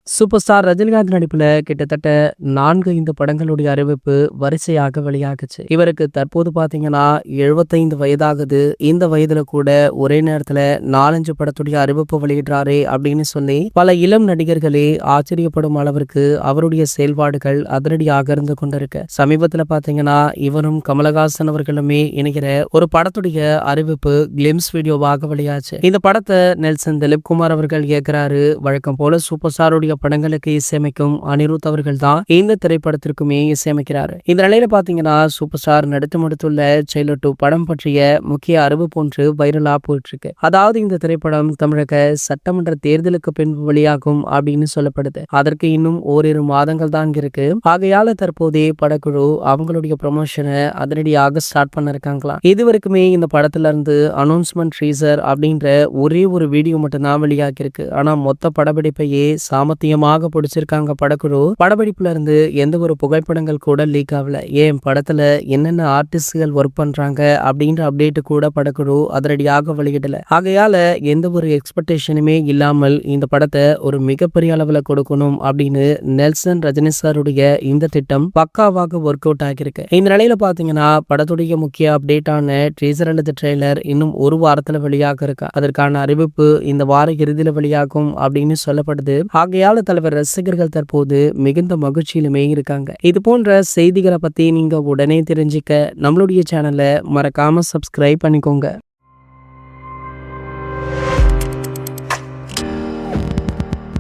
Super star Rajinikanth நடிப்புல கிட்டத்தட்ட 4 இந்த படங்களுடைய அறிவிப்பு வரிசையாக வெளியாகுச்சு. இவருக்கு தற்போது பாத்தீங்கன்னா 75 வயதாகுது. இந்த வயதுல கூட ஒரே நேரத்துல 4-5 படத்துடைய அறிவிப்பு வெளியிடுறாரே அப்படின்னு சொல்லி பல இளம் நடிகர்களே ஆச்சரியப்படும் அளவிற்கு அவருடைய செயல்பாடுகள் அதிரடியாக இருந்து கொண்டிருக்கு. சமீபத்துல பாத்தீங்கன்னா இவரும் கமலஹாசன் அவர்களுமே இணைகிற ஒரு படத்துடைய அறிவிப்பு கிளிம்ஸ் வீடியோவாக வெளியாச்சு. இந்த படத்தை நெல்சன் திலீப்குமார் அவர்கள் இயக்குறாரு. வழக்கம் போல சூப்பர் ஸ்டாருடைய படங்களுக்கு இசையமைக்கும் அனிருத் அவர்கள் தான் இந்த திரைப்படத்திற்குமே இசையமைக்கிறாரு. இந்த நிலையில பாத்தீங்கன்னா சூப்பர் ஸ்டார் நடித்து முடித்துள்ள ஜெயிலர் 2 படம் பற்றிய முக்கிய அறிவிப்பு ஒன்று வைரலா போயிட்டு இருக்கு. அதாவது இந்த திரைப்படம் தமிழக சட்டமன்ற தேர்தலுக்கு பின்பு வெளியாகும் அப்படின்னு சொல்லப்படுது. அதற்கு இன்னும் ஓரிரு மாதங்கள் தான் இருக்கு. ஆகையால தற்போதே படக்குழு அவங்களுடைய ப்ரொமோஷனை அதிரடியாக ஸ்டார்ட் பண்ண இருக்காங்களாம். இதுவரைக்குமே இந்த படத்துல இருந்து அனௌன்ஸ்மெண்ட் ட்ரீசர் அப்படின்ற ஒரே ஒரு வீடியோ மட்டும் தான் வெளியாகி இருக்கு. ஆனா மொத்த படப்பிடிப்பையே சாமர்த்தியமாக பிடிச்சிருக்காங்க படக்குழு. படப்பிடிப்புல இருந்து எந்த ஒரு புகைப்படங்கள் கூட லீக் ஆகல. ஏன் படத்துல என்னென்ன ஆர்டிஸ்ட்கள் ஒர்க் பண்றாங்க அப்படின்ற அப்டேட் கூட படக்குழு அதிரடியாக வெளியிடல. ஆகையால எந்த ஒரு எக்ஸ்பெக்டேஷனுமே இல்லாமல் இந்த படத்தை ஒரு மிகப்பெரிய அளவுல கொடுக்கணும் அப்படின்னு நெல்சன் ரஜினி சாருடைய இந்த திட்டம் பக்காவாக ஒர்க் அவுட் ஆகியிருக்கு. இந்த நிலையில பாத்தீங்கன்னா படத்துடைய முக்கிய அப்டேட்டான ட்ரீசர் அல்லது ட்ரெய்லர் இன்னும் ஒரு வாரத்துல வெளியாக இருக்கு. அதற்கான அறிவிப்பு இந்த வார இறுதியில வெளியாகும் அப்படின்னு சொல்லப்படுது. ஆகையால தலைவர் ரசிகர்கள் தற்போது மிகுந்த மகிழ்ச்சியிலுமே இருக்காங்க. இது போன்ற செய்திகளை பத்தி நீங்க உடனே தெரிஞ்சுக்க நம்மளுடைய சேனலை மறக்காம சப்ஸ்கிரைப் பண்ணிக்கோங்க.